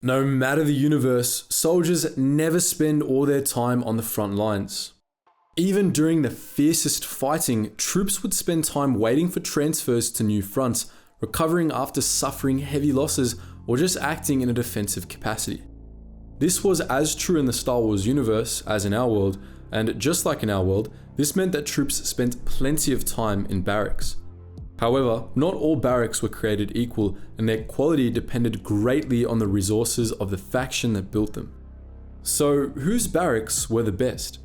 No matter the universe, soldiers never spend all their time on the front lines. Even during the fiercest fighting, troops would spend time waiting for transfers to new fronts, recovering after suffering heavy losses, or just acting in a defensive capacity. This was as true in the Star Wars universe as in our world, and just like in our world, this meant that troops spent plenty of time in barracks. However, not all barracks were created equal, and their quality depended greatly on the resources of the faction that built them. So, whose barracks were the best?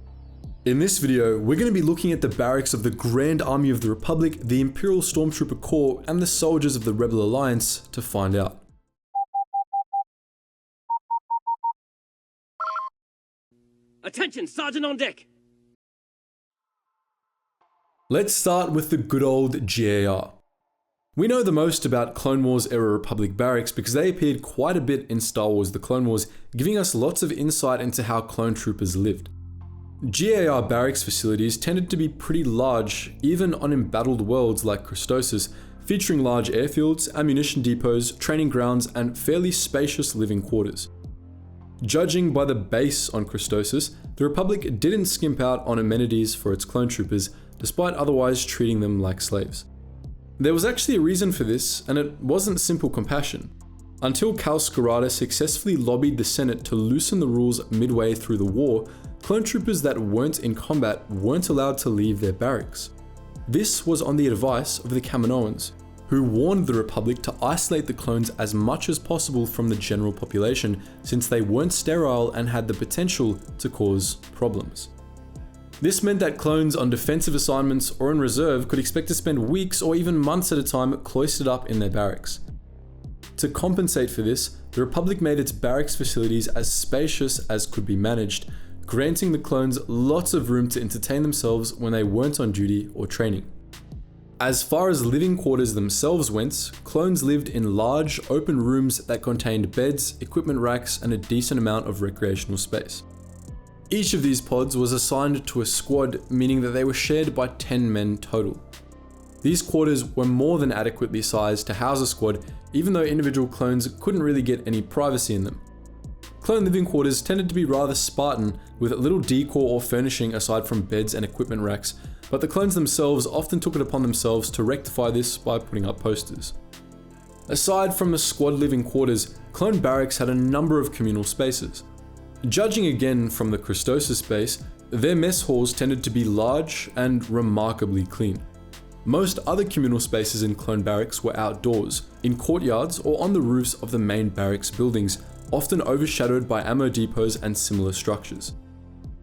In this video, we're going to be looking at the barracks of the Grand Army of the Republic, the Imperial Stormtrooper Corps, and the soldiers of the Rebel Alliance to find out. Attention, Sergeant on deck! Let's start with the good old GAR. We know the most about Clone Wars era Republic barracks because they appeared quite a bit in Star Wars The Clone Wars, giving us lots of insight into how clone troopers lived. GAR barracks facilities tended to be pretty large, even on embattled worlds like Christosis, featuring large airfields, ammunition depots, training grounds, and fairly spacious living quarters. Judging by the base on Christosis, the Republic didn't skimp out on amenities for its clone troopers, despite otherwise treating them like slaves. There was actually a reason for this, and it wasn't simple compassion. Until Cal Skirata successfully lobbied the Senate to loosen the rules midway through the war, clone troopers that weren't in combat weren't allowed to leave their barracks. This was on the advice of the Kaminoans, who warned the Republic to isolate the clones as much as possible from the general population, since they weren't sterile and had the potential to cause problems. This meant that clones on defensive assignments or in reserve could expect to spend weeks or even months at a time cloistered up in their barracks. To compensate for this, the Republic made its barracks facilities as spacious as could be managed, granting the clones lots of room to entertain themselves when they weren't on duty or training. As far as living quarters themselves went, clones lived in large, open rooms that contained beds, equipment racks, and a decent amount of recreational space. Each of these pods was assigned to a squad, meaning that they were shared by 10 men total. These quarters were more than adequately sized to house a squad, even though individual clones couldn't really get any privacy in them. Clone living quarters tended to be rather Spartan, with little decor or furnishing aside from beds and equipment racks, but the clones themselves often took it upon themselves to rectify this by putting up posters. Aside from the squad living quarters, clone barracks had a number of communal spaces. Judging again from the Christosis base, their mess halls tended to be large and remarkably clean. Most other communal spaces in clone barracks were outdoors, in courtyards or on the roofs of the main barracks buildings, often overshadowed by ammo depots and similar structures.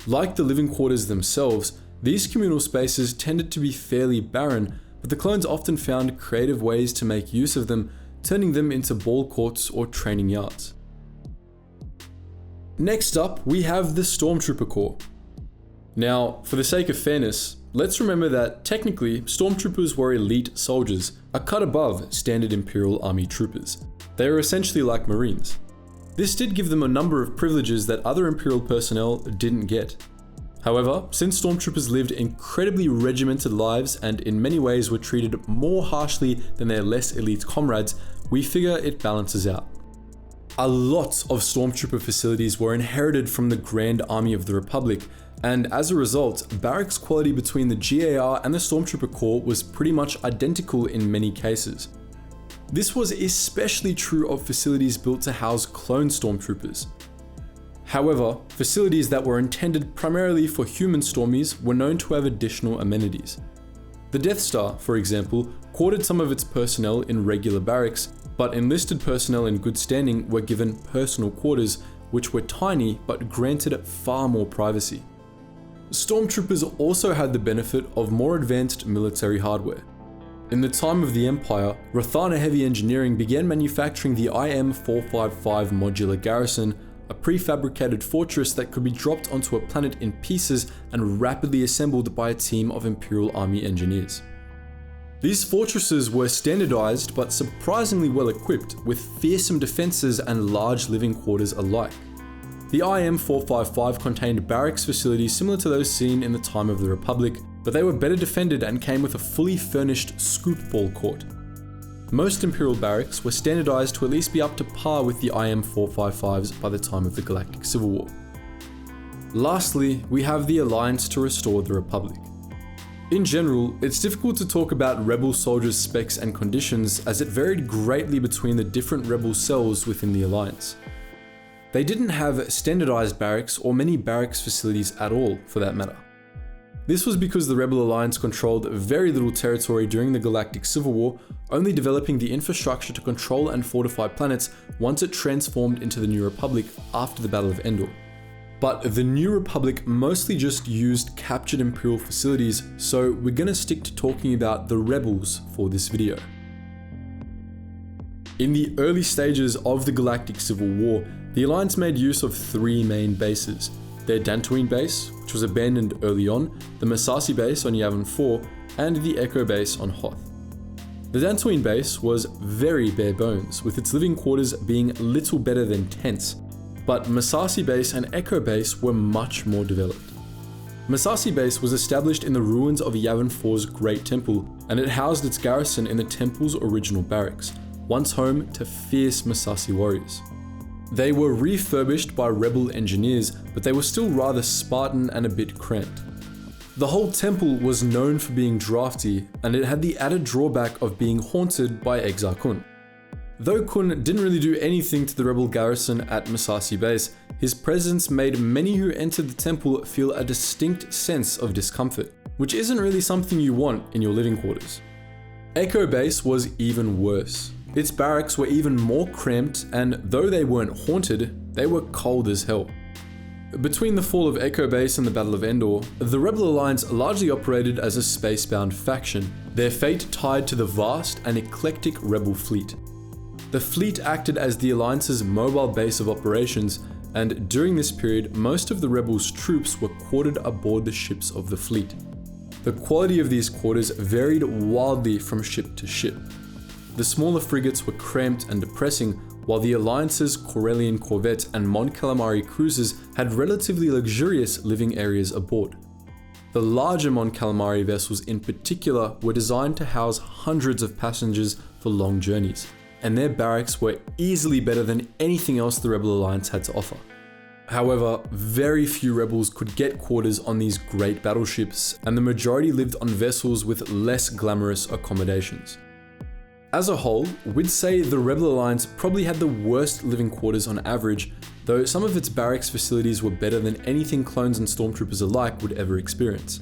Like the living quarters themselves, these communal spaces tended to be fairly barren, but the clones often found creative ways to make use of them, turning them into ball courts or training yards. Next up, we have the Stormtrooper Corps. Now, for the sake of fairness, let's remember that technically, Stormtroopers were elite soldiers, a cut above standard Imperial Army troopers. They were essentially like Marines. This did give them a number of privileges that other Imperial personnel didn't get. However, since Stormtroopers lived incredibly regimented lives and in many ways were treated more harshly than their less elite comrades, we figure it balances out. A lot of Stormtrooper facilities were inherited from the Grand Army of the Republic, and as a result, barracks quality between the GAR and the Stormtrooper Corps was pretty much identical in many cases. This was especially true of facilities built to house clone Stormtroopers. However, facilities that were intended primarily for human Stormies were known to have additional amenities. The Death Star, for example, quartered some of its personnel in regular barracks, but enlisted personnel in good standing were given personal quarters, which were tiny but granted far more privacy. Stormtroopers also had the benefit of more advanced military hardware. In the time of the Empire, Rathana Heavy Engineering began manufacturing the IM-455 modular garrison, a prefabricated fortress that could be dropped onto a planet in pieces and rapidly assembled by a team of Imperial Army engineers. These fortresses were standardized but surprisingly well equipped, with fearsome defenses and large living quarters alike. The IM-455 contained barracks facilities similar to those seen in the time of the Republic, but they were better defended and came with a fully furnished scoop ball court. most Imperial barracks were standardized to at least be up to par with the IM-455s by the time of the Galactic Civil War. Lastly, we have the Alliance to restore the Republic. In general, it's difficult to talk about Rebel soldiers' specs and conditions as it varied greatly between the different Rebel cells within the Alliance. They didn't have standardized barracks or many barracks facilities at all, for that matter. This was because the Rebel Alliance controlled very little territory during the Galactic Civil War, only developing the infrastructure to control and fortify planets once it transformed into the New Republic after the Battle of Endor. But the New Republic mostly just used captured Imperial facilities, so we're gonna stick to talking about the Rebels for this video. In the early stages of the Galactic Civil War, the Alliance made use of three main bases: their Dantooine base, which was abandoned early on, the Massassi base on Yavin 4, and the Echo base on Hoth. The Dantooine base was very bare bones, with its living quarters being little better than tents, but Massassi base and Echo base were much more developed. Massassi base was established in the ruins of Yavin 4's Great Temple, and it housed its garrison in the temple's original barracks, once home to fierce Massassi warriors. They were refurbished by Rebel engineers, but they were still rather Spartan and a bit cramped. The whole temple was known for being drafty, and it had the added drawback of being haunted by Exar Kun. Though Kun didn't really do anything to the Rebel garrison at Massassi base, his presence made many who entered the temple feel a distinct sense of discomfort, which isn't really something you want in your living quarters. Echo base was even worse. Its barracks were even more cramped, and though they weren't haunted, they were cold as hell. Between the fall of Echo base and the Battle of Endor, the Rebel Alliance largely operated as a space-bound faction, their fate tied to the vast and eclectic Rebel fleet. The fleet acted as the Alliance's mobile base of operations, and during this period, most of the Rebels' troops were quartered aboard the ships of the fleet. The quality of these quarters varied wildly from ship to ship. The smaller frigates were cramped and depressing, while the Alliance's Corellian corvettes and Mon Calamari cruisers had relatively luxurious living areas aboard. The larger Mon Calamari vessels in particular were designed to house hundreds of passengers for long journeys, and their barracks were easily better than anything else the Rebel Alliance had to offer. However, very few rebels could get quarters on these great battleships, and the majority lived on vessels with less glamorous accommodations. As a whole, we'd say the Rebel Alliance probably had the worst living quarters on average, though some of its barracks facilities were better than anything clones and stormtroopers alike would ever experience.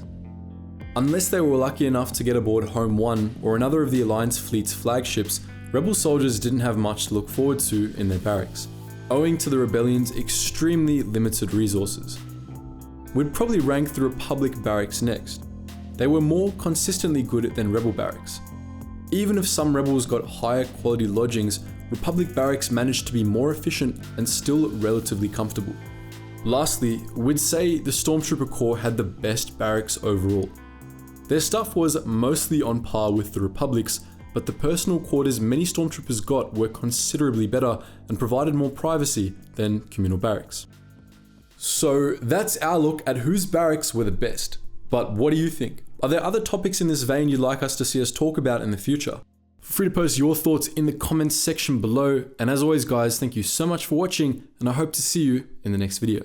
Unless they were lucky enough to get aboard Home 1 or another of the Alliance fleet's flagships, Rebel soldiers didn't have much to look forward to in their barracks, owing to the Rebellion's extremely limited resources. We'd probably rank the Republic barracks next. They were more consistently good than Rebel barracks. Even if some Rebels got higher quality lodgings, Republic barracks managed to be more efficient and still relatively comfortable. Lastly, we'd say the Stormtrooper Corps had the best barracks overall. Their stuff was mostly on par with the Republic's, but the personal quarters many Stormtroopers got were considerably better and provided more privacy than communal barracks. So that's our look at whose barracks were the best. But what do you think? Are there other topics in this vein you'd like us to see us talk about in the future? Feel free to post your thoughts in the comments section below. And as always guys, thank you so much for watching, and I hope to see you in the next video.